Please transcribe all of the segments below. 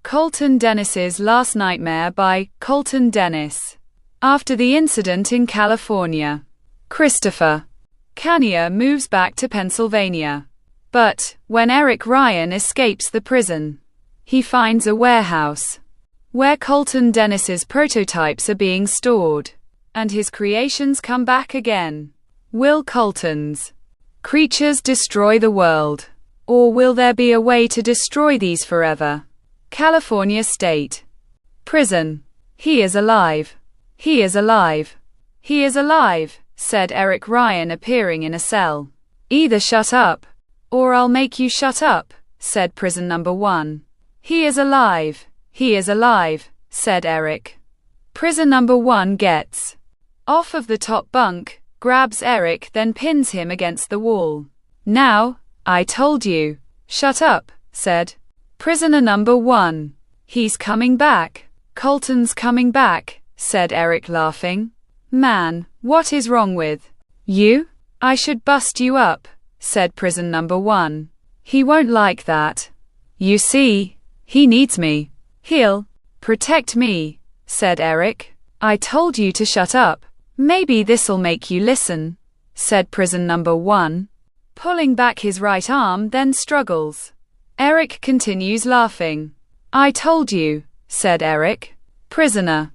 Colton Dennis's Last Nightmare by Colton Dennis. After the incident in California, Christopher Canier moves back to Pennsylvania. But when Eric Ryan escapes the prison, he finds a warehouse where Colton Dennis's prototypes are being stored, and his creations come back again. Will Colton's creatures destroy the world? Or will there be a way to destroy these forever? California State Prison. He is alive. He is alive. He is alive, said Eric Ryan, appearing in a cell. Either shut up, or I'll make you shut up, said prison number 1. He is alive. He is alive, said Eric. Prison number 1 gets off of the top bunk, grabs Eric, then pins him against the wall. Now, I told you. Shut up, said prisoner number 1. He's coming back. Colton's coming back, said Eric, laughing. Man, what is wrong with you? I should bust you up, said prison number 1. He won't like that. You see, he needs me. He'll protect me, said Eric. I told you to shut up. Maybe this'll make you listen, said prison number 1. Pulling back his right arm, then struggles. Eric continues laughing. I told you, said Eric. Prisoner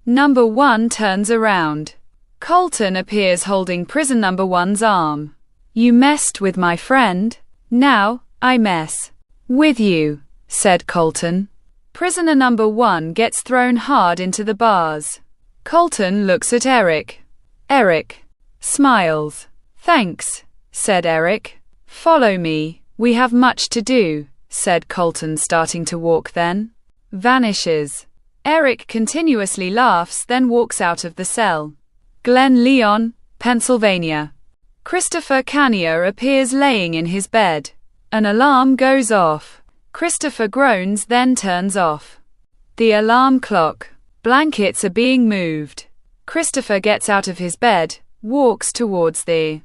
number 1 turns around. Colton appears holding prison number 1's arm. You messed with my friend. Now, I mess with you, said Colton. Prisoner number 1 gets thrown hard into the bars. Colton looks at Eric. Eric smiles. Thanks, said Eric. Follow me. We have much to do, said Colton, starting to walk, then vanishes. Eric continuously laughs, then walks out of the cell. Glen Leon, Pennsylvania. Christopher Canier appears laying in his bed. An alarm goes off. Christopher groans, then turns off the alarm clock. Blankets are being moved. Christopher gets out of his bed, walks towards the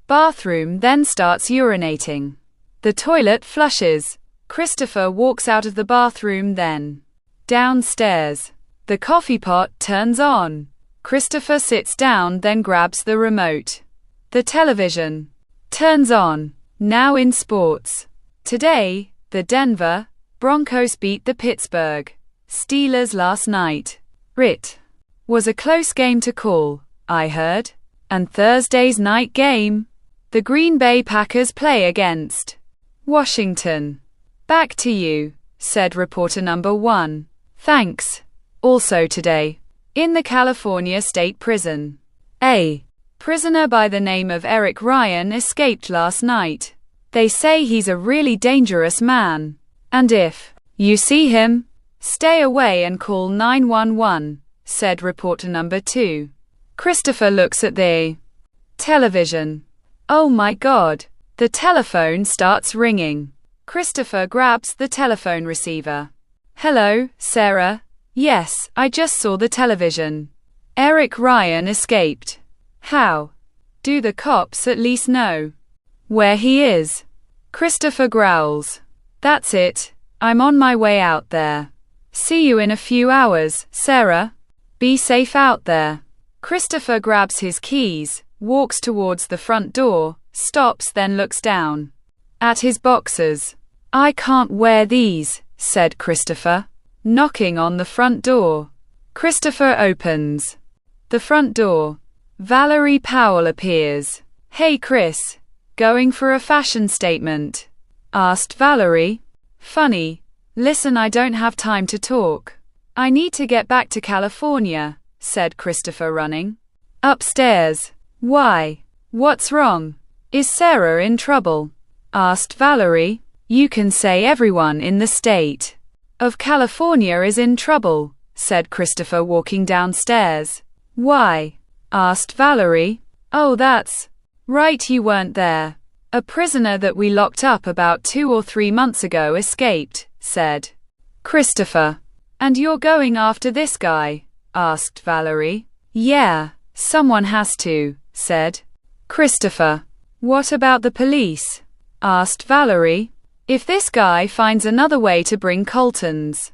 bathroom, then starts urinating. The toilet flushes. Christopher walks out of the bathroom, then downstairs. The coffee pot turns on. Christopher sits down, then grabs the remote. The television turns on. Now in sports. Today, the Denver Broncos beat the Pittsburgh Steelers last night. It was a close game to call, I heard. And Thursday's night game, the Green Bay Packers play against Washington. Back to you, said reporter number 1. Thanks. Also today, in the California State Prison, a prisoner by the name of Eric Ryan escaped last night. They say he's a really dangerous man. And if you see him, stay away and call 911, said reporter number 2. Christopher looks at the television. Oh my God. The telephone starts ringing. Christopher grabs the telephone receiver. Hello, Sarah? Yes, I just saw the television. Eric Ryan escaped. How do the cops at least know where he is? Christopher growls. That's it. I'm on my way out there. See you in a few hours, Sarah. Be safe out there. Christopher grabs his keys, walks towards the front door, stops, then looks down at his boxers. I can't wear these, said Christopher, knocking on the front door. Christopher opens the front door. Valerie Powell appears. Hey Chris, going for a fashion statement? Asked Valerie. Funny. Listen, I don't have time to talk. I need to get back to California, said Christopher, running upstairs. Why? What's wrong? Is Sarah in trouble? Asked Valerie. You can say everyone in the state of California is in trouble, said Christopher, walking downstairs. Why? Asked Valerie. Oh, that's right, you weren't there. A prisoner that we locked up about 2 or 3 months ago escaped, said Christopher. And you're going after this guy? Asked Valerie. Yeah, someone has to, said Christopher. What about the police? Asked Valerie. If this guy finds another way to bring Colton's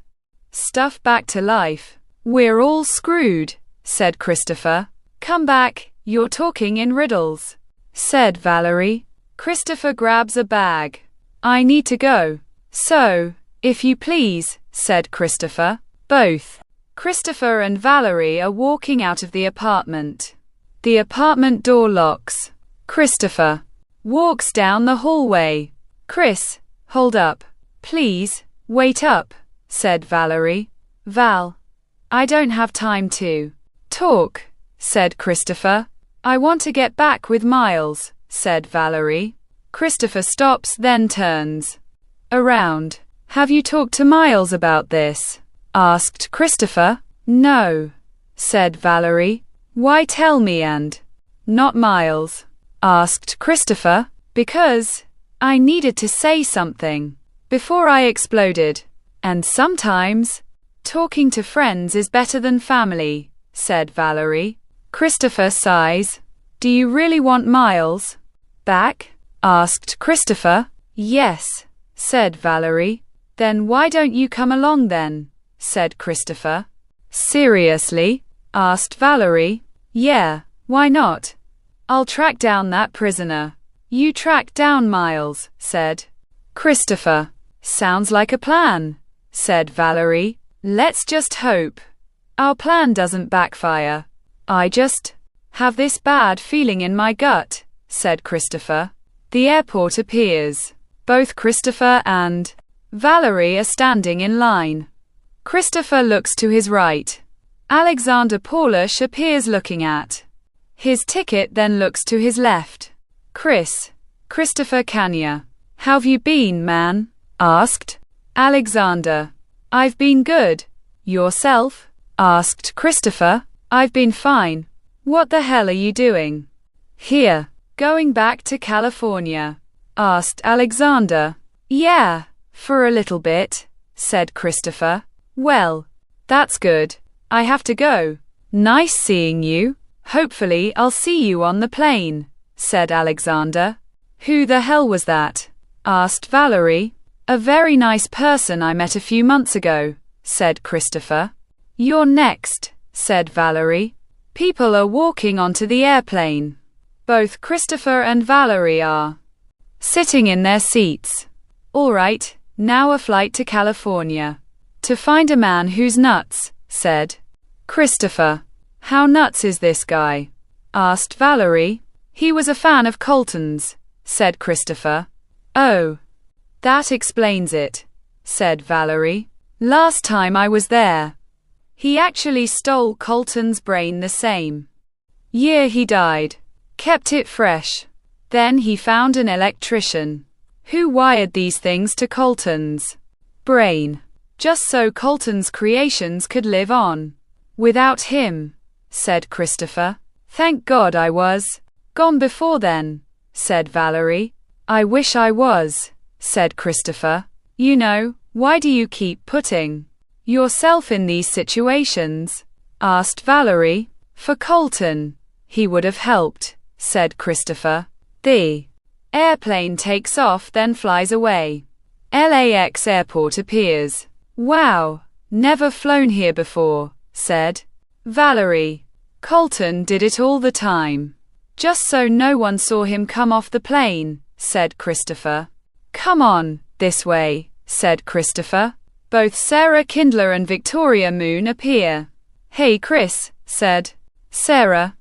stuff back to life. We're all screwed, said Christopher. Come back, you're talking in riddles, said Valerie. Christopher grabs a bag. I need to go. So, if you please, said Christopher. Both Christopher and Valerie are walking out of the apartment. The apartment door locks. Christopher walks down the hallway. Chris, hold up. Please, wait up, said Valerie. Val, I don't have time to talk, said Christopher. I want to get back with Miles, said Valerie. Christopher stops, then turns around. Have you talked to Miles about this? Asked Christopher. No, said Valerie. Why tell me and not Miles? Asked Christopher. Because I needed to say something before I exploded. And sometimes talking to friends is better than family, said Valerie. Christopher sighs. Do you really want Miles back? Asked Christopher. Yes, said Valerie. Then why don't you come along then? Said Christopher. Seriously? Asked Valerie. Yeah, why not? I'll track down that prisoner. You track down Miles, said Christopher. Sounds like a plan, said Valerie. Let's just hope our plan doesn't backfire. I just have this bad feeling in my gut, said Christopher. The airport appears. Both Christopher and Valerie are standing in line. Christopher looks to his right. Alexander Paulish appears looking at his ticket, then looks to his left. Christopher Kania. How've you been, man? Asked Alexander. I've been good. Yourself? Asked Christopher. I've been fine. What the hell are you doing here? Going back to California? Asked Alexander. Yeah, for a little bit, said Christopher. Well, that's good. I have to go. Nice seeing you. Hopefully I'll see you on the plane, said Alexander. Who the hell was that? Asked Valerie. A very nice person I met a few months ago, said Christopher. You're next, said Valerie. People are walking onto the airplane. Both Christopher and Valerie are sitting in their seats. All right, now a flight to California. To find a man who's nuts, said Christopher. How nuts is this guy? Asked Valerie. He was a fan of Colton's, said Christopher. Oh, that explains it, said Valerie. Last time I was there, he actually stole Colton's brain the same year he died. Kept it fresh. Then he found an electrician who wired these things to Colton's brain, just so Colton's creations could live on without him, said Christopher. Thank God I was gone before then, said Valerie. I wish I was, said Christopher. You know, why do you keep putting yourself in these situations? Asked Valerie. For Colton. He would have helped, said Christopher. The airplane takes off, then flies away. LAX airport appears. Wow, never flown here before, said Valerie. Colton did it all the time, just so no one saw him come off the plane, said Christopher. Come on, this way, said Christopher. Both Sarah Kindler and Victoria Moon appear. Hey Chris, said Sarah.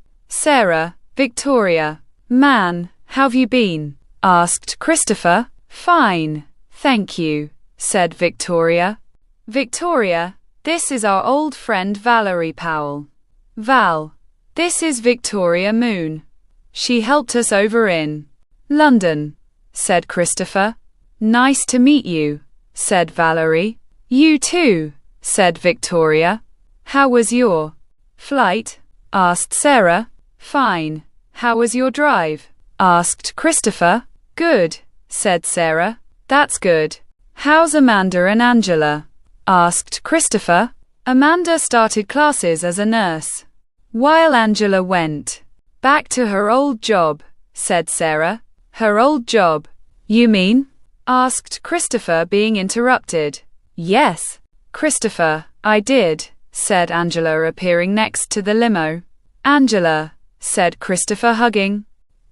Victoria. Man, how've you been? Asked Christopher. Fine, thank you, said Victoria. Victoria, this is our old friend Valerie Powell. Val, this is Victoria Moon. She helped us over in London, said Christopher. Nice to meet you, said Valerie. You too, said Victoria. How was your flight? Asked Sarah. Fine. How was your drive? Asked Christopher. Good, said Sarah. That's good. How's Amanda and Angela? Asked Christopher. Amanda started classes as a nurse, while Angela went back to her old job, said Sarah. Her old job? You mean? Asked Christopher, being interrupted. Yes, Christopher, I did, said Angela, appearing next to the limo. Angela, said Christopher, hugging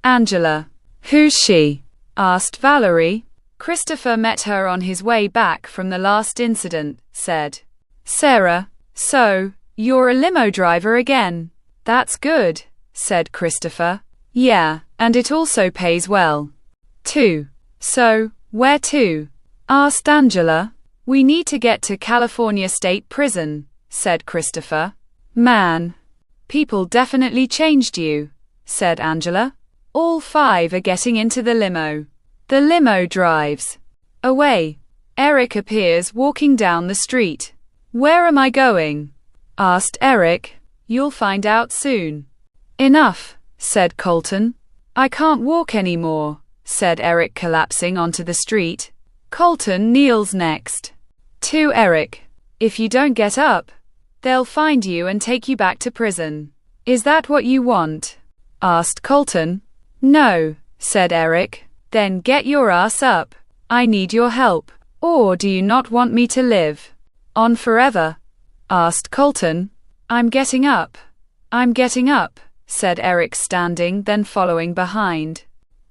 Angela. Who's she? Asked Valerie. Christopher met her on his way back from the last incident, said Sarah. So, you're a limo driver again. That's good, said Christopher. Yeah, and it also pays well, too. So, where to? Asked Angela. We need to get to California State Prison, said Christopher. Man, people definitely changed you, said Angela. All 5 are getting into the limo. The limo drives away. Eric appears walking down the street. Where am I going? Asked Eric. You'll find out soon. Enough, said Colton. I can't walk anymore, said Eric, collapsing onto the street. Colton kneels next to Eric. If you don't get up, they'll find you and take you back to prison. Is that what you want? Asked Colton. No, said Eric. Then get your ass up. I need your help. Or do you not want me to live on forever? Asked Colton. I'm getting up. I'm getting up, said Eric, standing, then following behind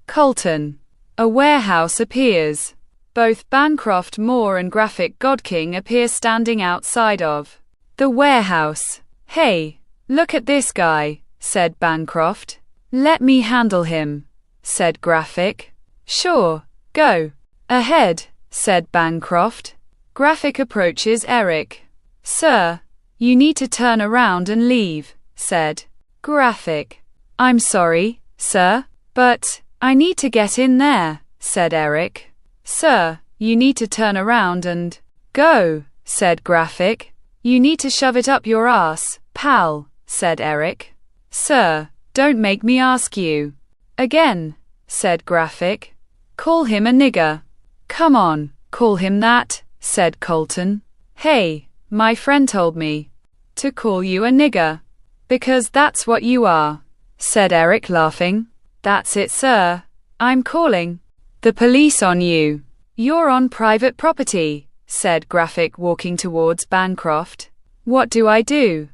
Colton. A warehouse appears. Both Bancroft Moore and Graphic Godking appear standing outside of the warehouse. Hey, look at this guy, said Bancroft. Let me handle him, said Graphic. Sure, go ahead, said Bancroft. Graphic approaches Eric. Sir, you need to turn around and leave, said Graphic. I'm sorry, sir, but I need to get in there, said Eric. Sir, you need to turn around and go, said Graphic. You need to shove it up your ass, pal, said Eric. Sir, don't make me ask you again, said Graphic. Call him a nigger. Come on, call him that, said Colton. Hey, my friend told me to call you a nigger. Because that's what you are, said Eric, laughing. That's it, sir. I'm calling the police on you. You're on private property, said Graphic, walking towards Bancroft. What do I do?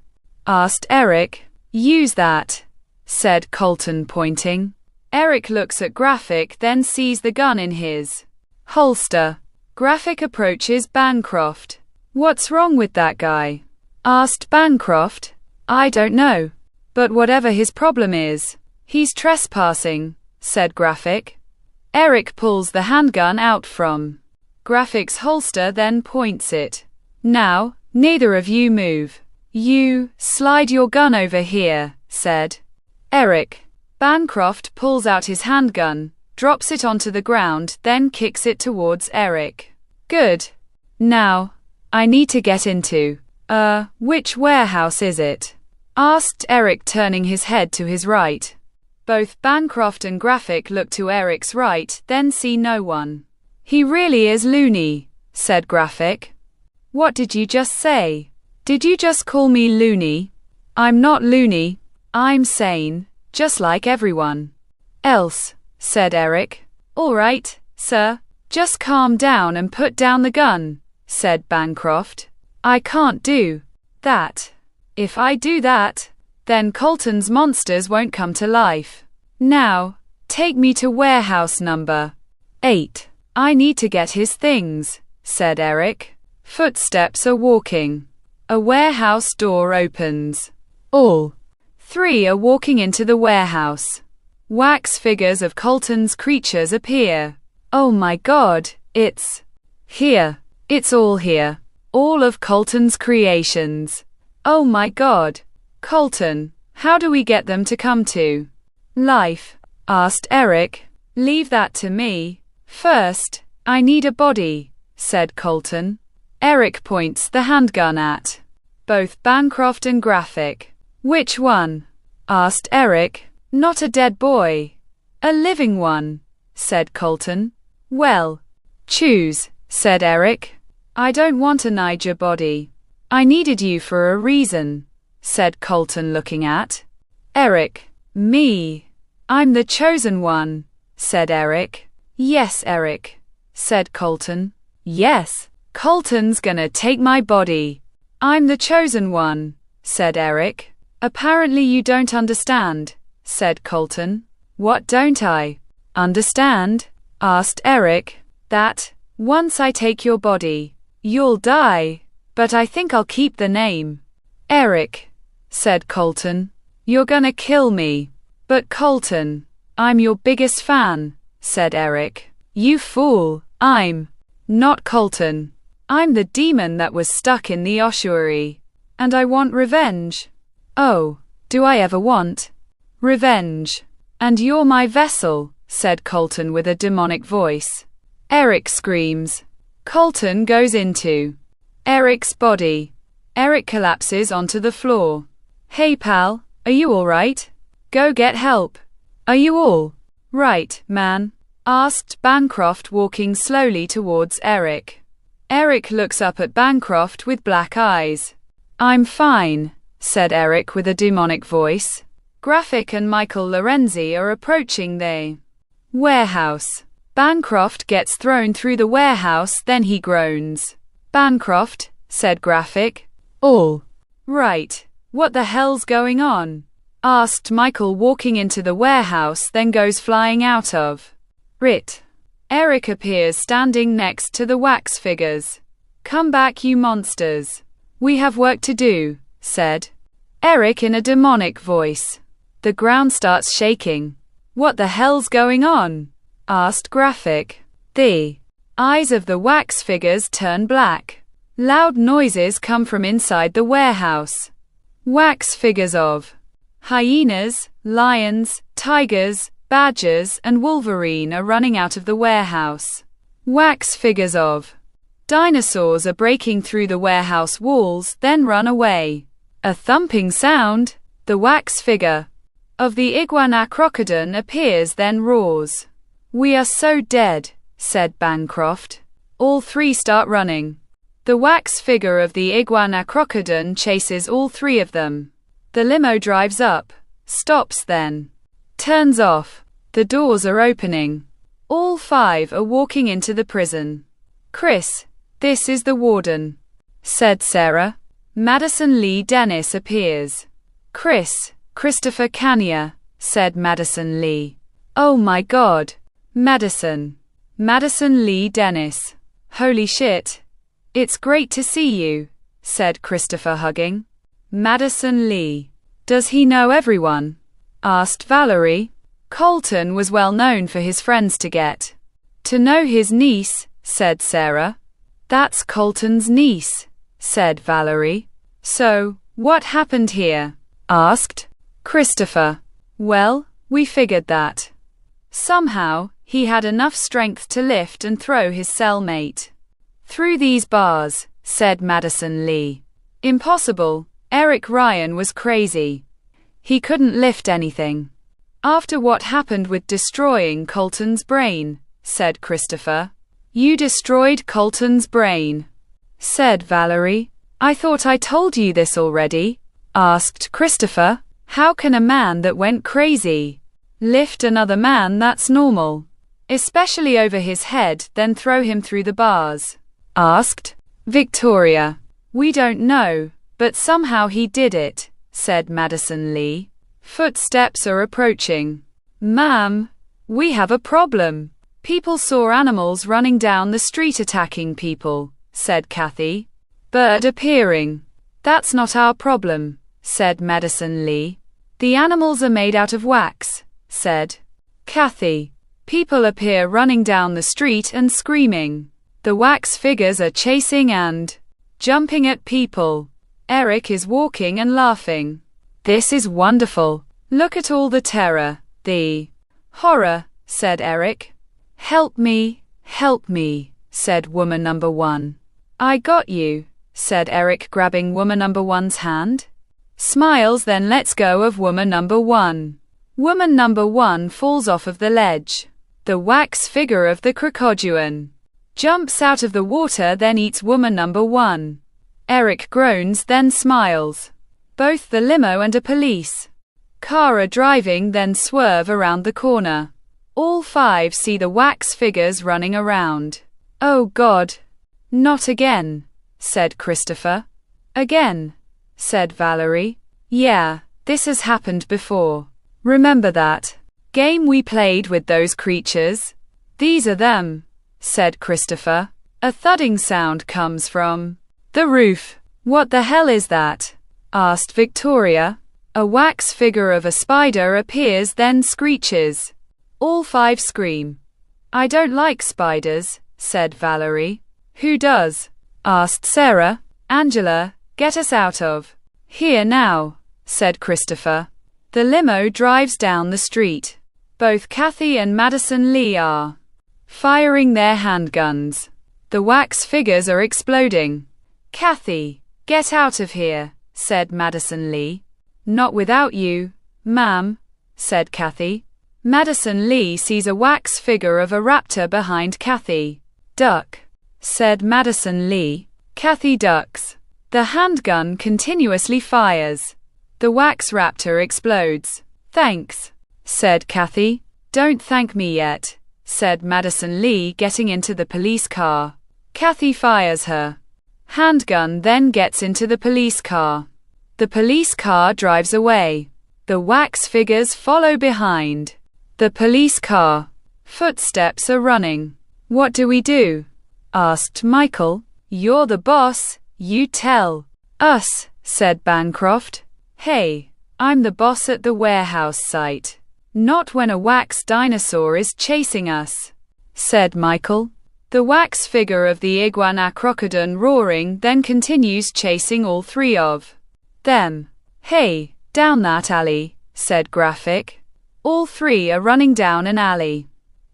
Asked Eric. Use that, said Colton, pointing. Eric looks at Graphic, then sees the gun in his holster. Graphic approaches Bancroft. What's wrong with that guy? Asked Bancroft. I don't know. But whatever his problem is, he's trespassing, said Graphic. Eric pulls the handgun out from Graphic's holster, then points it. Now, neither of you move. You slide your gun over here, said Eric. Bancroft pulls out his handgun, drops it onto the ground, then kicks it towards Eric. Good. Now, I need to get into, which warehouse is it? Asked Eric, turning his head to his right. Both Bancroft and Graphic look to Eric's right, then see no one. He really is loony, said Graphic. What did you just say? Did you just call me loony? I'm not loony. I'm sane, just like everyone else, said Eric. All right, sir. Just calm down and put down the gun, said Bancroft. I can't do that. If I do that, then Colton's monsters won't come to life. Now, take me to warehouse number 8. I need to get his things, said Eric. Footsteps are walking. A warehouse door opens. All 3 are walking into the warehouse. Wax figures of Colton's creatures appear. Oh my God, it's here. It's all here. All of Colton's creations. Oh my God. Colton, how do we get them to come to life? Asked Eric. Leave that to me. First, I need a body, said Colton. Eric points the handgun at both Bancroft and Graphic. Which one? Asked Eric. Not a dead boy. A living one, said Colton. Well, choose, said Eric. I don't want a Niger body. I needed you for a reason, said Colton, looking at Eric. Me. I'm the chosen one, said Eric. Yes, Eric, said Colton. Yes, Colton's gonna take my body. I'm the chosen one, said Eric. Apparently you don't understand, said Colton. What don't I understand? Asked Eric. That, once I take your body, you'll die. But I think I'll keep the name. Eric, said Colton. You're gonna kill me. But Colton, I'm your biggest fan, said Eric. You fool, I'm not Colton. I'm the demon that was stuck in the ossuary. And I want revenge. Oh, do I ever want revenge? And you're my vessel, said Colton with a demonic voice. Eric screams. Colton goes into Eric's body. Eric collapses onto the floor. Hey pal, are you alright? Go get help. Are you all right, man? Asked Bancroft, walking slowly towards Eric. Eric looks up at Bancroft with black eyes. I'm fine, said Eric with a demonic voice. Graphic and Michael Lorenzi are approaching the warehouse. Bancroft gets thrown through the warehouse, then he groans. Bancroft, said Graphic. All right. What the hell's going on? Asked Michael, walking into the warehouse, then goes flying out of it. Eric appears standing next to the wax figures. Come back, you monsters. We have work to do, said Eric in a demonic voice. The ground starts shaking. What the hell's going on? Asked Graphic. The eyes of the wax figures turn black. Loud noises come from inside the warehouse. Wax figures of hyenas, lions, tigers, badgers, and Wolverine are running out of the warehouse. Wax figures of dinosaurs are breaking through the warehouse walls, then run away. A thumping sound. The wax figure of the iguanacrocodon appears, then roars. We are so dead, said Bancroft. All three start running. The wax figure of the iguanacrocodon chases all three of them. The limo drives up, stops, then turns off. The doors are opening. All five are walking into the prison. Chris, this is the warden, said Sarah. Madison Lee Dennis appears. Chris, Christopher Cania, said Madison Lee. Oh my God. Madison Lee Dennis. Holy shit. It's great to see you, said Christopher, hugging Madison Lee. Does he know everyone? Asked Valerie. Colton was well known for his friends to get to know his niece, said Sarah. That's Colton's niece, said Valerie. So, what happened here? Asked Christopher. Well, we figured that somehow he had enough strength to lift and throw his cellmate through these bars, said Madison Lee. Impossible. Eric Ryan was crazy. He couldn't lift anything. After what happened with destroying Colton's brain, said Christopher. You destroyed Colton's brain, said Valerie. I thought I told you this already, asked Christopher. How can a man that went crazy lift another man? That's normal. Especially over his head, then throw him through the bars, asked Victoria. We don't know, but somehow he did it, said Madison Lee. Footsteps are approaching. Ma'am, we have a problem. People saw animals running down the street attacking people, said Kathy. Bird appearing. That's not our problem, said Madison Lee. The animals are made out of wax, said Kathy. People appear running down the street and screaming. The wax figures are chasing and jumping at people. Eric is walking and laughing. This is wonderful. Look at all the terror, the horror, said Eric. Help me, said woman number one. I got you, said Eric, grabbing woman number one's hand. Smiles, then lets go of woman number one. Woman number one falls off of the ledge. The wax figure of the crocodile jumps out of the water, then eats woman number one. Eric groans, then smiles. Both the limo and a police car are driving, then swerve around the corner. All five see the wax figures running around. Oh God. Not again, said Christopher. Again, said Valerie. Yeah, this has happened before. Remember that game we played with those creatures? These are them, said Christopher. A thudding sound comes from the roof. What the hell is that? Asked Victoria. A wax figure of a spider appears then screeches. All 5 scream. I don't like spiders, said Valerie. Who does? Asked Sarah. Angela, get us out of here now, said Christopher. The limo drives down the street. Both Kathy and Madison Lee are firing their handguns. The wax figures are exploding. Kathy, get out of here, said Madison Lee. Not without you, ma'am, said Kathy. Madison Lee sees a wax figure of a raptor behind Kathy. Duck, said Madison Lee. Kathy ducks. The handgun continuously fires. The wax raptor explodes. Thanks, said Kathy. Don't thank me yet, said Madison Lee, getting into the police car. Kathy fires her handgun, then gets into the police car. The police car drives away. The wax figures follow behind the police car. Footsteps are running. What do we do? Asked Michael. You're the boss, you tell us, said Bancroft. Hey, I'm the boss at the warehouse site. Not when a wax dinosaur is chasing us, said Michael. The wax figure of the iguanacrocodon roaring then continues chasing all 3 of them. Hey, down that alley, said Graphic. All 3 are running down an alley.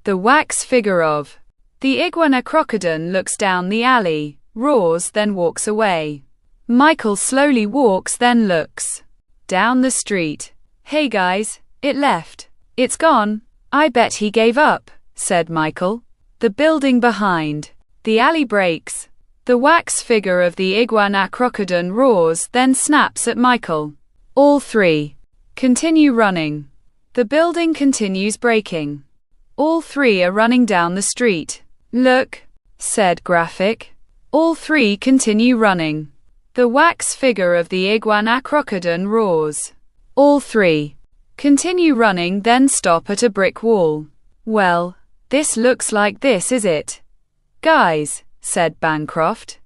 The wax figure of the iguanacrocodon looks down the alley, roars, then walks away. Michael slowly walks, then looks down the street. Hey guys, it left. It's gone. I bet he gave up, said Michael. The building behind the alley breaks. The wax figure of the iguanacrocodon roars, then snaps at Michael. All 3 continue running. The building continues breaking. All 3 are running down the street. Look, said Graphic. All 3 continue running. The wax figure of the iguanacrocodon roars. All 3 continue running, then stop at a brick wall. Well, this looks like this is it. Guys, said Bancroft.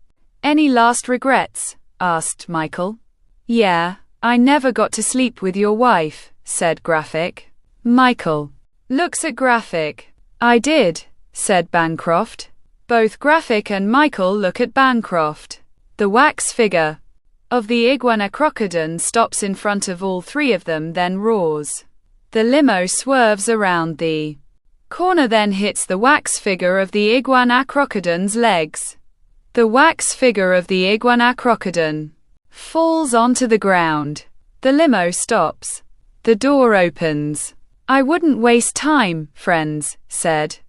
Any last regrets? Asked Michael. Yeah, I never got to sleep with your wife, said Graphic. Michael looks at Graphic. I did, said Bancroft. Both Graphic and Michael look at Bancroft. The wax figure of the iguanacrocodon stops in front of all 3 of them, then roars. The limo swerves around the corner, then hits the wax figure of the iguanacrocodon's legs. The wax figure of the iguanacrocodon falls onto the ground. The limo stops. The door opens. I wouldn't waste time, friends, said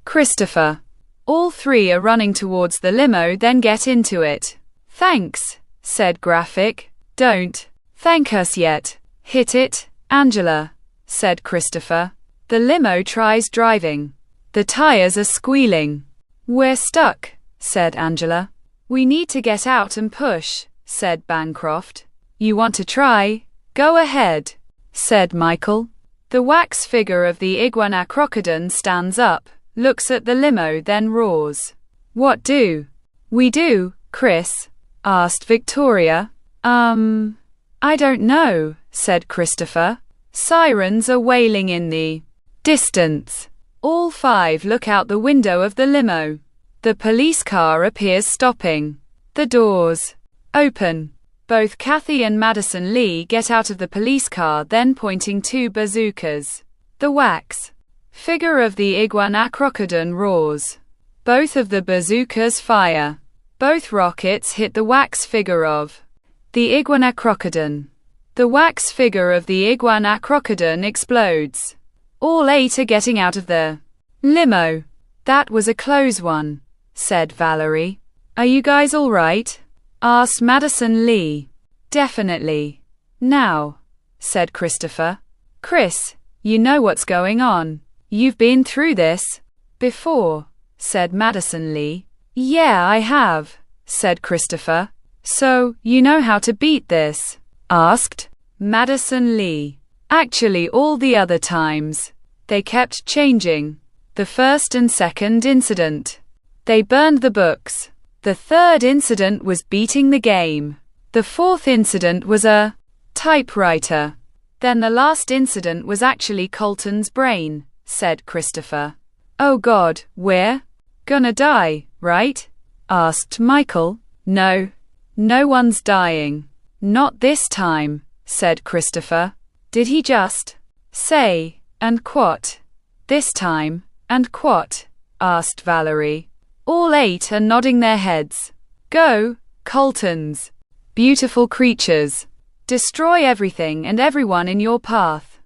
Christopher. All 3 are running towards the limo, then get into it. Thanks, said Graphic. Don't thank us yet. Hit it, Angela, said Christopher. The limo tries driving. The tires are squealing. We're stuck, said Angela. We need to get out and push, said Bancroft. You want to try? Go ahead, said Michael. The wax figure of the iguanacrocodon stands up, looks at the limo, then roars. What do we do, Chris? Asked Victoria. I don't know, said Christopher. Sirens are wailing in the distance. All 5 look out the window of the limo. The police car appears, stopping. The doors open. Both Kathy and Madison Lee get out of the police car, then pointing 2 bazookas. The wax figure of the iguanacrocodon roars. Both of the bazookas fire. Both rockets hit the wax figure of the iguanacrocodon. The wax figure of the iguanacrocodon explodes. All 8 are getting out of the limo. That was a close one, said Valerie. Are you guys all right? Asked Madison Lee. Definitely. Now, said Christopher. Chris, you know what's going on. You've been through this before, said Madison Lee. Yeah, I have, said Christopher. So, you know how to beat this? Asked Madison Lee. Actually, all the other times. They kept changing. The first and second incident. They burned the books. The third incident was beating the game. The fourth incident was a typewriter. Then the last incident was actually Colton's brain, said Christopher. Oh God, we're gonna die, right? Asked Michael. No. No one's dying. Not this time, said Christopher. Did he just say, and quat? This time, and quat? Asked Valerie. All 8 are nodding their heads. Go, Coltons. Beautiful creatures. Destroy everything and everyone in your path.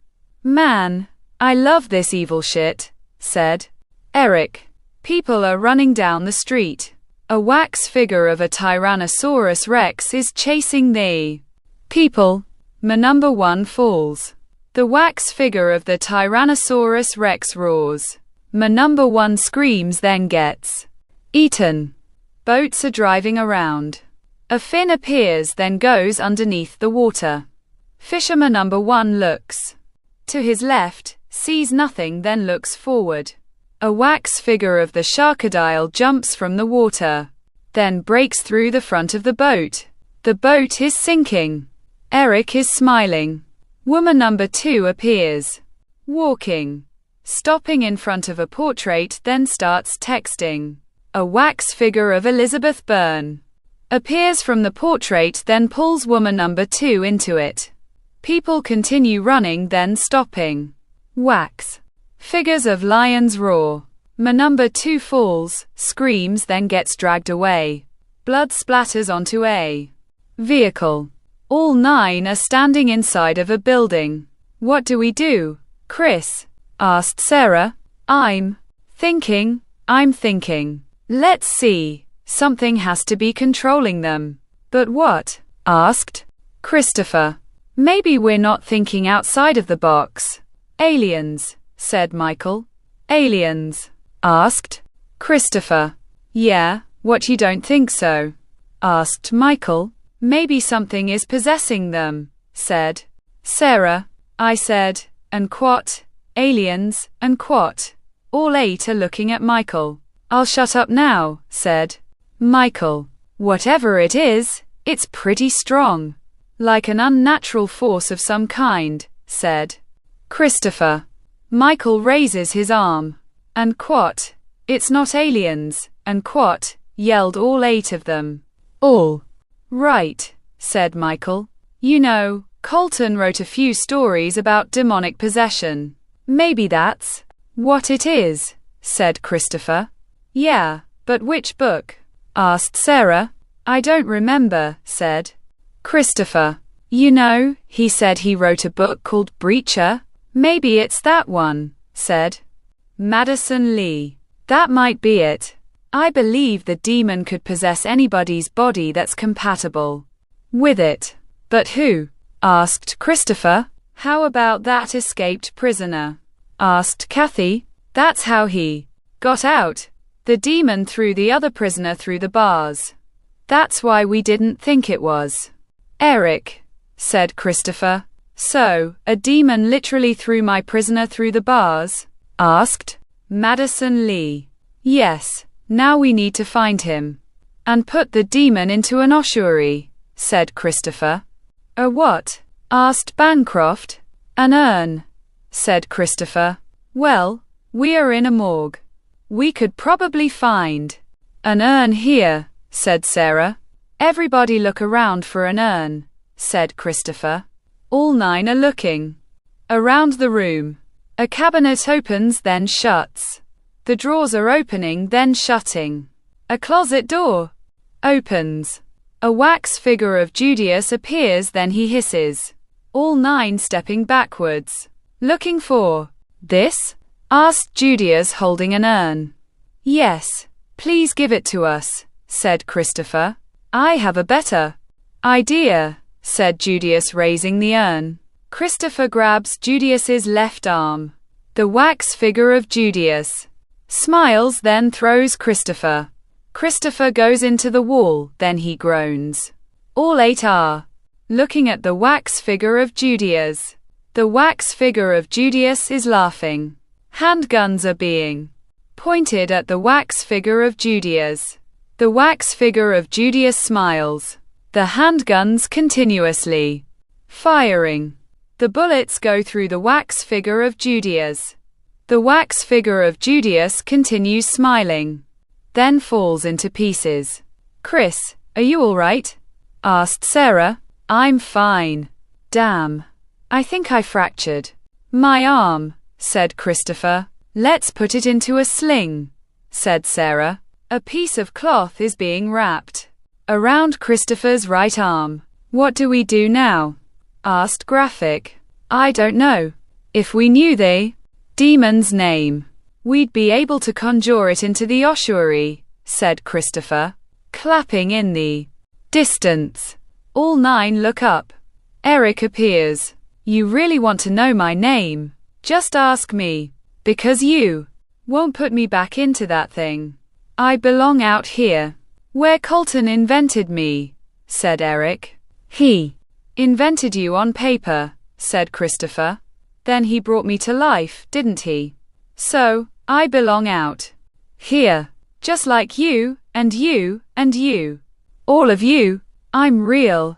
Man, I love this evil shit, said Eric. People are running down the street. A wax figure of a Tyrannosaurus Rex is chasing the people. My number 1 falls. The wax figure of the Tyrannosaurus Rex roars. My number 1 screams, then gets eaten. Boats are driving around. A fin appears, then goes underneath the water. Fisherman number 1 looks to his left, sees nothing, then looks forward. A wax figure of the Sharkadile jumps from the water, then breaks through the front of the boat. The boat is sinking. Eric is smiling. Woman number 2 appears, walking, stopping in front of a portrait, then starts texting. A wax figure of Elizabeth Byrne appears from the portrait, then pulls woman number 2 into it. People continue running, then stopping. Wax figures of lions roar. My number 2 falls, screams, then gets dragged away. Blood splatters onto a vehicle. All 9 are standing inside of a building. What do we do, Chris? Asked Sarah. I'm thinking. Let's see. Something has to be controlling them. But what? Asked Christopher. Maybe we're not thinking outside of the box. Aliens, said Michael. Aliens? Asked Christopher. Yeah, what, you don't think so? Asked Michael. Maybe something is possessing them, said Sarah. I said, and quat, aliens, and quat. All 8 are looking at Michael. I'll shut up now, said Michael. Whatever it is, it's pretty strong. Like an unnatural force of some kind, said Christopher. Michael raises his arm. And quat. It's not aliens, and quat, yelled all 8 of them. All right, said Michael. You know, Colton wrote a few stories about demonic possession. Maybe that's what it is, said Christopher. Yeah, but which book? Asked Sarah. I don't remember, said Christopher. You know, he said he wrote a book called Breacher. Maybe it's that one, said Madison Lee. That might be it. I believe the demon could possess anybody's body that's compatible with it. But who? Asked Christopher. How about that escaped prisoner? Asked Kathy. That's how he got out. The demon threw the other prisoner through the bars. That's why we didn't think it was Eric, said Christopher. So, a demon literally threw my prisoner through the bars? Asked Madison Lee. Yes, now we need to find him. And put the demon into an ossuary, said Christopher. A what? Asked Bancroft. An urn, said Christopher. Well, we are in a morgue. We could probably find an urn here, said Sarah. Everybody look around for an urn, said Christopher. All 9 are looking around the room. A cabinet opens, then shuts. The drawers are opening, then shutting. A closet door opens. A wax figure of Judius appears, then he hisses. All 9 stepping backwards. Looking for this? Asked Judius, holding an urn. Yes, please give it to us, said Christopher. I have a better idea, said Judius, raising the urn. Christopher grabs Judius's left arm. The wax figure of Judius smiles, then throws Christopher Christopher goes into the wall, then he groans. All 8 are looking at the wax figure of Judius. The wax figure of Judius is laughing. Handguns are being pointed at the wax figure of Judius. The wax figure of Judius smiles. The handguns continuously firing. The bullets go through the wax figure of Judius. The wax figure of Judius continues smiling, then falls into pieces. Chris, are you all right? Asked Sarah. I'm fine. Damn. I think I fractured my arm, said Christopher. Let's put it into a sling, said Sarah. A piece of cloth is being wrapped around Christopher's right arm. What do we do now? Asked Graphic. I don't know. If we knew the demon's name, we'd be able to conjure it into the ossuary, said Christopher, clapping in the distance. All 9 look up. Eric appears. You really want to know my name? Just ask me. Because you won't put me back into that thing. I belong out here, where Colton invented me, said Eric. He invented you on paper, said Christopher. Then he brought me to life, didn't he? So, I belong out here, just like you, and you, and you. All of you. I'm real.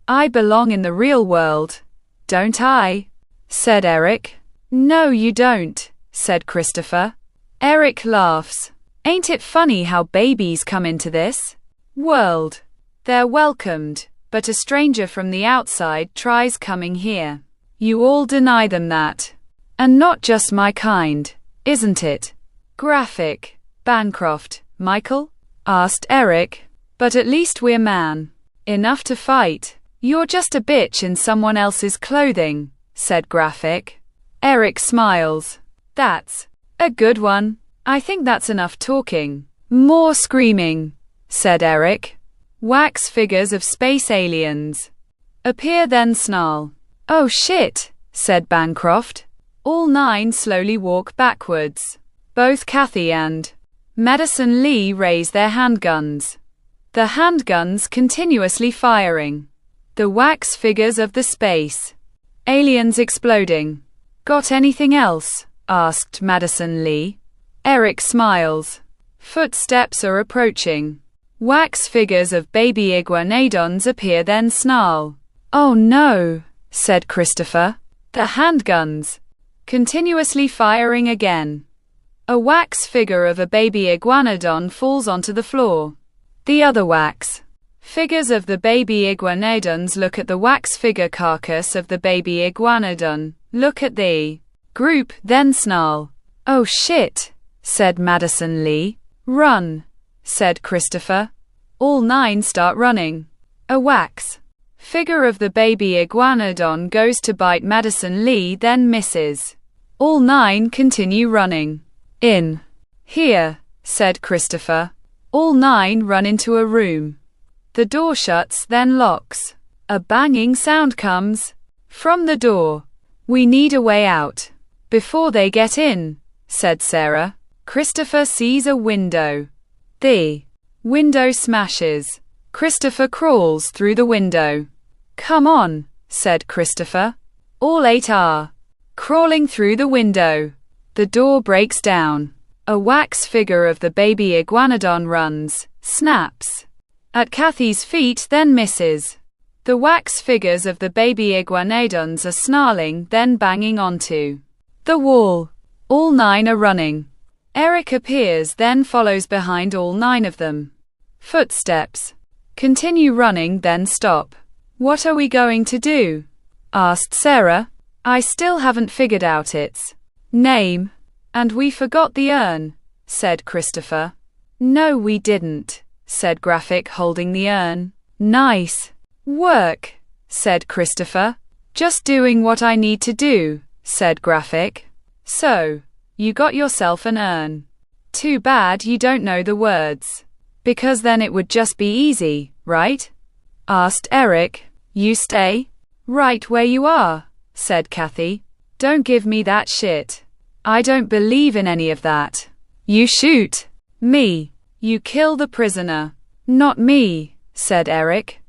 I belong in the real world. Don't I? Said Eric. No, you don't, said Christopher. Eric laughs. Ain't it funny how babies come into this world? They're welcomed, but a stranger from the outside tries coming here. You all deny them that. And not just my kind, isn't it? Graphic. Bancroft. Michael? Asked Eric. But at least we're man enough to fight. You're just a bitch in someone else's clothing, said Graphic. Eric smiles. That's a good one. I think that's enough talking. More screaming, said Eric. Wax figures of space aliens appear, then snarl. Oh shit, said Bancroft. All 9 slowly walk backwards. Both Kathy and Madison Lee raise their handguns. The handguns continuously firing. The wax figures of the space aliens exploding. Got anything else? Asked Madison Lee. Eric smiles. Footsteps are approaching. Wax figures of baby iguanodons appear, then snarl. Oh no, said Christopher. The handguns continuously firing again. A wax figure of a baby iguanodon falls onto the floor. The other wax figures of the baby iguanodons look at the wax figure carcass of the baby iguanodon, look at the group, then snarl. Oh shit, said Madison Lee. Run, said Christopher. All 9 start running. A wax figure of the baby iguanodon goes to bite Madison Lee, then misses. All 9 continue running. In here, said Christopher. All 9 run into a room. The door shuts, then locks. A banging sound comes from the door. We need a way out before they get in, said Sarah. Christopher sees a window. The window smashes. Christopher crawls through the window. Come on, said Christopher. All 8 are crawling through the window. The door breaks down. A wax figure of the baby iguanodon runs, snaps at Kathy's feet, then misses. The wax figures of the baby iguanodons are snarling, then banging onto the wall. All 9 are running. Eric appears, then follows behind all 9 of them. Footsteps continue running, then stop. What are we going to do? Asked Sarah. I still haven't figured out its name. And we forgot the urn, said Christopher. No, we didn't, said Graphic, holding the urn. Nice work, said Christopher. Just doing what I need to do, said Graphic. So, you got yourself an urn. Too bad you don't know the words. Because then it would just be easy, right? Asked Eric. You stay right where you are, said Kathy. Don't give me that shit. I don't believe in any of that. You shoot me. You kill the prisoner. Not me, said Eric.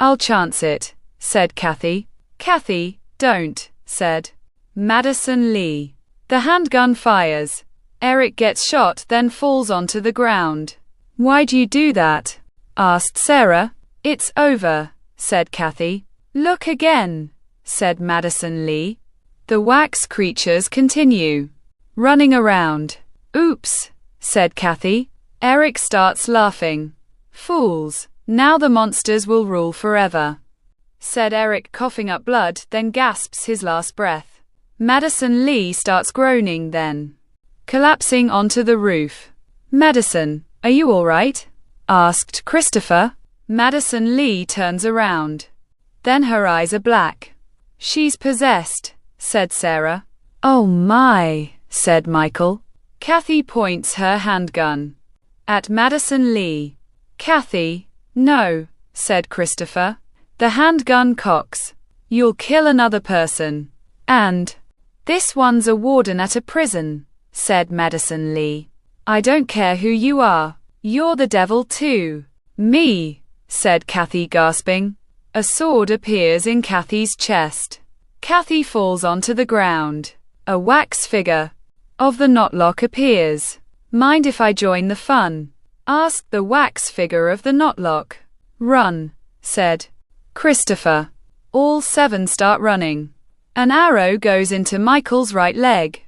I'll chance it, said Kathy. Kathy, don't, said Madison Lee. The handgun fires. Eric gets shot, then falls onto the ground. Why'd you do that? Asked Sarah. It's over, said Kathy. Look again, said Madison Lee. The wax creatures continue running around. Oops, said Kathy. Eric starts laughing. Fools, now the monsters will rule forever, said Eric, coughing up blood, then gasps his last breath. Madison Lee starts groaning, then collapsing onto the roof. Madison, are you all right? Asked Christopher. Madison Lee turns around. Then her eyes are black. She's possessed, said Sarah. Oh my, said Michael. Kathy points her handgun at Madison Lee. Kathy, no, said Christopher. The handgun cocks. You'll kill another person. And this one's a warden at a prison, said Madison Lee. I don't care who you are. You're the devil too. Me, said Kathy, gasping. A sword appears in Kathy's chest. Kathy falls onto the ground. A wax figure of the knotlock appears. Mind if I join the fun? Asked the wax figure of the knotlock. Run, said Christopher. All 7 start running. An arrow goes into Michael's right leg.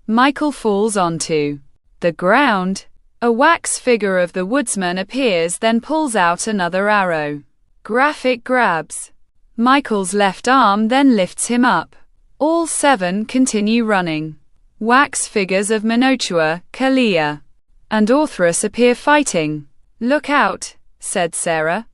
Michael falls onto the ground. A wax figure of the woodsman appears, then pulls out another arrow. Graphic grabs Michael's left arm, then lifts him up. All 7 continue running. Wax figures of Minotaur, Kalia, and Orthrus appear fighting. Look out, said Sarah.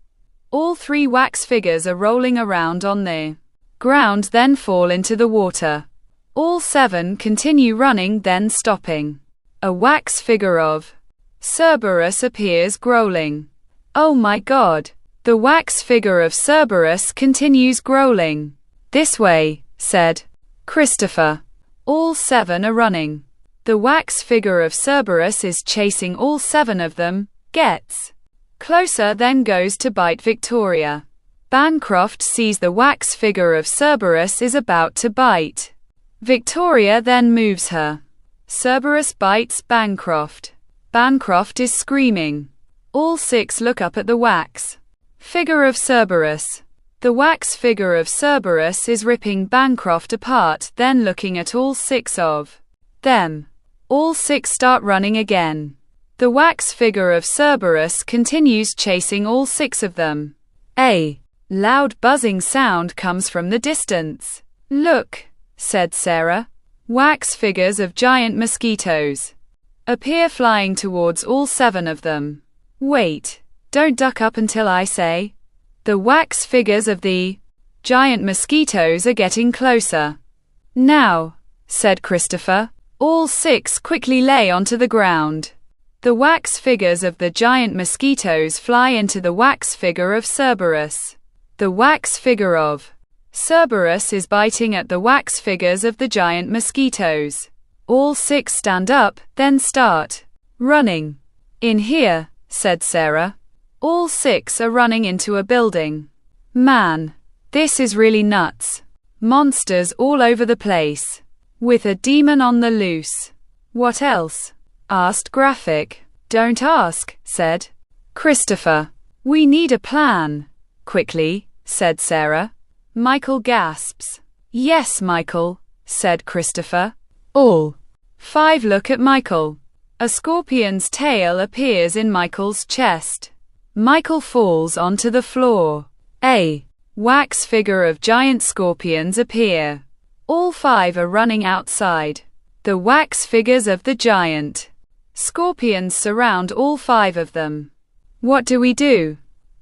All 3 wax figures are rolling around on the ground, then fall into the water. All 7 continue running, then stopping. A wax figure of Cerberus appears, growling. Oh my God! The wax figure of Cerberus continues growling. This way, said Christopher. All 7 are running. The wax figure of Cerberus is chasing all 7 of them, gets closer, then goes to bite Victoria. Bancroft sees the wax figure of Cerberus is about to bite Victoria, then moves her. Cerberus bites Bancroft. Bancroft is screaming. All 6 look up at the wax figure of Cerberus. The wax figure of Cerberus is ripping Bancroft apart, then looking at all 6 of them. All 6 start running again. The wax figure of Cerberus continues chasing all 6 of them. A loud buzzing sound comes from the distance. Look, said Sarah. Wax figures of giant mosquitoes appear, flying towards all 7 of them. Wait, don't duck up until I say. The wax figures of the giant mosquitoes are getting closer. Now, said Christopher. All 6 quickly lay onto the ground. The wax figures of the giant mosquitoes fly into the wax figure of Cerberus. The wax figure of Cerberus is biting at the wax figures of the giant mosquitoes. All 6 stand up, then start running. In here, said Sarah. All 6 are running into a building. Man, this is really nuts. Monsters all over the place. With a demon on the loose. What else? Asked Graphic. Don't ask, said Christopher. We need a plan. Quickly, said Sarah. Michael gasps. Yes, Michael, said Christopher. All 5 look at Michael. A scorpion's tail appears in Michael's chest. Michael falls onto the floor. A wax figure of giant scorpions appear. All 5 are running outside. The wax figures of the giant scorpions surround all 5 of them. What do we do?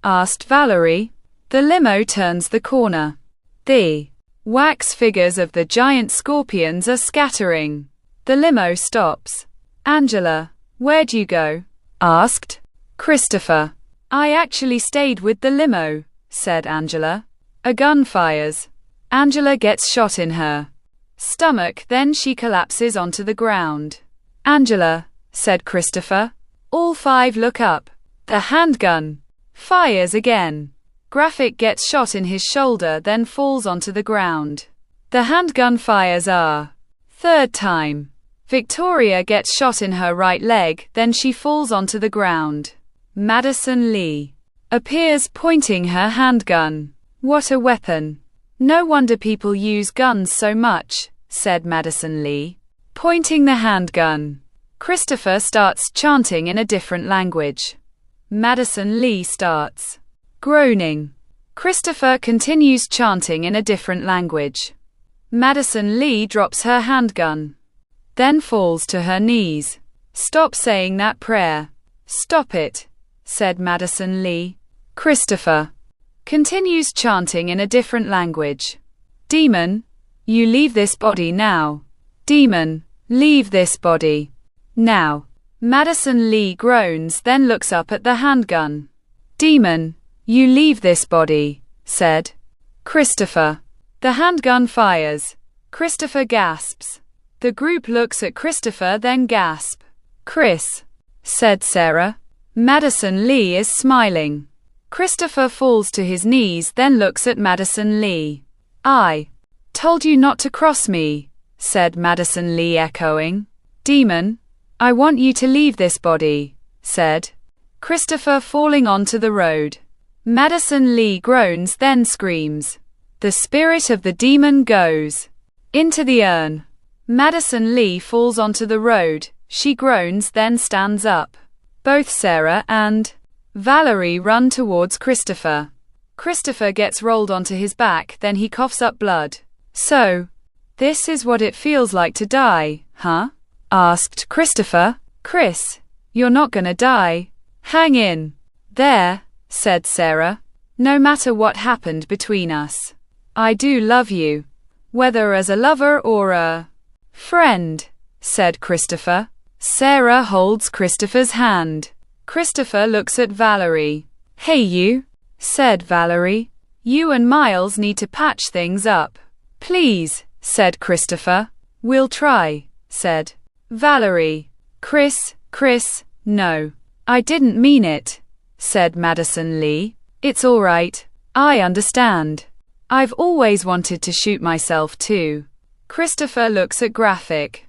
Asked Valerie. The limo turns the corner. The wax figures of the giant scorpions are scattering. The limo stops. Angela, where'd you go? Asked Christopher. I actually stayed with the limo, said Angela. A gun fires. Angela gets shot in her stomach, then she collapses onto the ground. Angela, said Christopher. All five look up. The handgun fires again. Graphic gets shot in his shoulder, then falls onto the ground. The handgun fires a third time. Victoria gets shot in her right leg, then she falls onto the ground. Madison Lee appears pointing her handgun. What a weapon. No wonder people use guns so much, said Madison Lee, pointing the handgun. Christopher starts chanting in a different language. Madison Lee starts groaning. Christopher continues chanting in a different language. Madison Lee drops her handgun, then falls to her knees. Stop saying that prayer. Stop it, said Madison Lee. Christopher continues chanting in a different language. Demon, you leave this body now. Demon, leave this body now. Madison Lee groans, then looks up at the handgun. Demon, you leave this body, said Christopher. The handgun fires. Christopher gasps. The group looks at Christopher, then gasp. Chris, said Sarah. Madison Lee is smiling. Christopher falls to his knees, then looks at Madison Lee. I told you not to cross me, said Madison Lee, echoing. Demon, I want you to leave this body, said Christopher, falling onto the road. Madison Lee groans, then screams. The spirit of the demon goes into the urn. Madison Lee falls onto the road. She groans, then stands up. Both Sarah and Valerie run towards Christopher. Christopher gets rolled onto his back, then he coughs up blood. So, this is what it feels like to die, huh? Asked Christopher. Chris, you're not gonna die. Hang in there, said Sarah. No matter what happened between us, I do love you. Whether as a lover or a friend, said Christopher. Sarah holds Christopher's hand. Christopher looks at Valerie. Hey you, said Valerie. You and Miles need to patch things up. Please, said Christopher. We'll try, said Valerie. Chris, no. I didn't mean it, said Madison Lee. It's all right. I understand. I've always wanted to shoot myself too. Christopher looks at Graphic.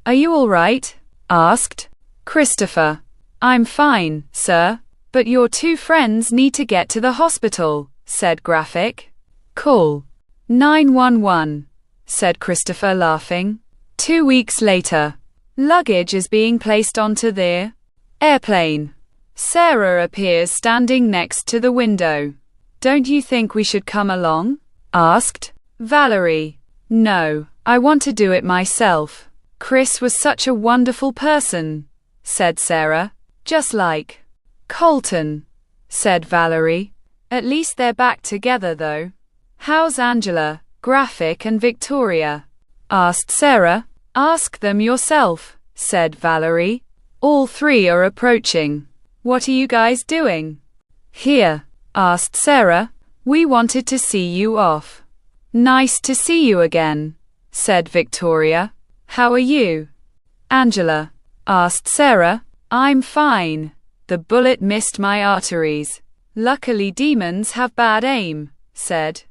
Are you all right? Asked Christopher. I'm fine, sir, but your two friends need to get to the hospital, said Graphic. Call 911, said Christopher, laughing. 2 weeks later. Luggage is being placed onto the airplane. Sarah appears standing next to the window. Don't you think we should come along? Asked Valerie. No, I want to do it myself. Chris was such a wonderful person, said Sarah. Just like Colton, said Valerie. At least they're back together though. How's Angela, Graphic and Victoria? Asked Sarah. Ask them yourself, said Valerie. All three are approaching. What are you guys doing here? Asked Sarah. We wanted to see you off. Nice to see you again, said Victoria. How are you, Angela? Asked Sarah. I'm fine. The bullet missed my arteries. Luckily demons have bad aim, said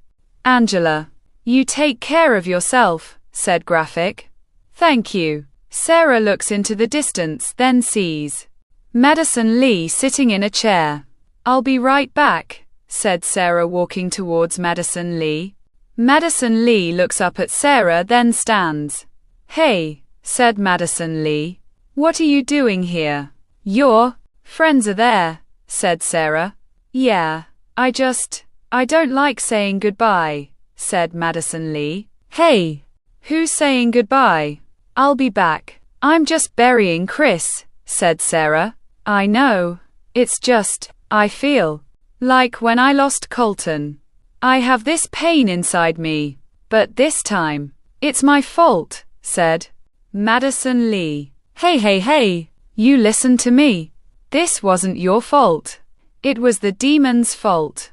Angela. You take care of yourself, said Graphic. Thank you. Sarah looks into the distance, then sees Madison Lee sitting in a chair. I'll be right back, said Sarah, walking towards Madison Lee. Madison Lee looks up at Sarah, then stands. Hey, said Madison Lee. What are you doing here? Your friends are there, said Sarah. Yeah, I don't like saying goodbye, said Madison Lee. Hey, who's saying goodbye? I'll be back. I'm just burying Chris, said Sarah. I know. It's just, I feel like when I lost Colton. I have this pain inside me. But this time, it's my fault, said Madison Lee. Hey, you listen to me. This wasn't your fault. It was the demon's fault.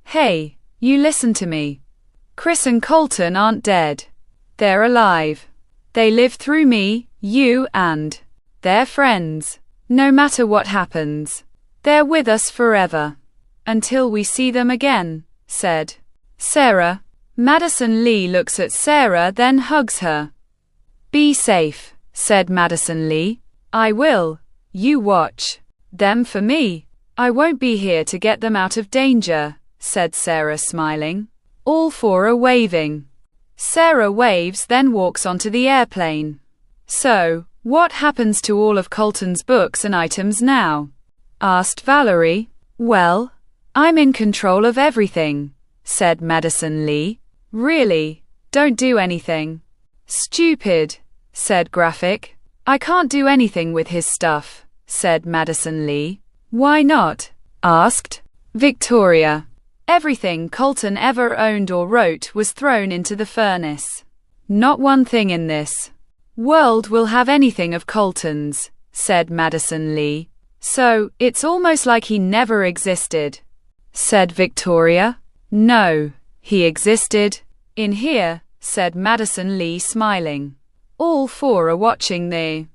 Hey, you listen to me. Chris and Colton aren't dead. They're alive. They live through me, you, and their friends. No matter what happens. They're with us forever. Until we see them again, said Sarah. Madison Lee looks at Sarah, then hugs her. Be safe, said Madison Lee. I will. You watch them for me. I won't be here to get them out of danger, said Sarah, smiling. All four are waving. Sarah waves, then walks onto the airplane. So, what happens to all of Colton's books and items now? Asked Valerie. Well, I'm in control of everything, said Madison Lee. Really? Don't do anything. Stupid, said Graphic. I can't do anything with his stuff, said Madison Lee. Why not? Asked Victoria. Everything Colton ever owned or wrote was thrown into the furnace. Not one thing in this world will have anything of Colton's, said Madison Lee. So, it's almost like he never existed, said Victoria. No, he existed. In here, said Madison Lee, smiling. All four are watching the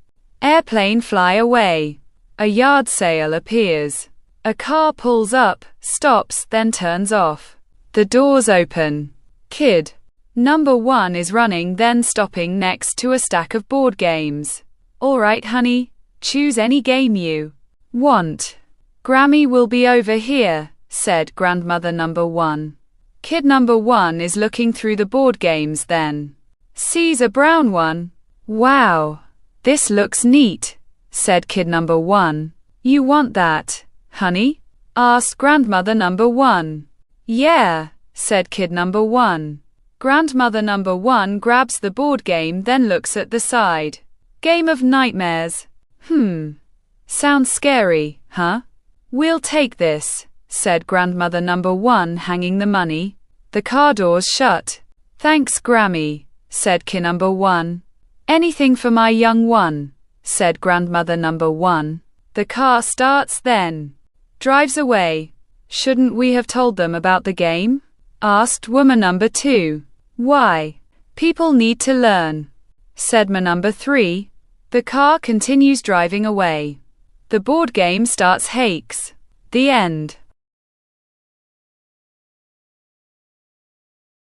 airplane fly away. A yard sale appears. A car pulls up, stops, then turns off. The doors open. Kid number 1 is running, then stopping next to a stack of board games. All right, honey, choose any game you want. Grammy will be over here, said grandmother number 1. Kid number 1 is looking through the board games, then sees a brown one. Wow, this looks neat, said kid number 1. You want that, honey? Asked grandmother number 1. Yeah, said kid number 1. Grandmother number 1 grabs the board game, then looks at the side. Game of nightmares. Sounds scary, huh? We'll take this, said grandmother number 1, hanging the money. The car doors shut. Thanks, Grammy, said kid number 1. Anything for my young one, said grandmother number 1. The car starts, then drives away. Shouldn't we have told them about the game? Asked woman number 2. Why? People need to learn, said ma number 3. The car continues driving away. The board game starts. Hakes. The end.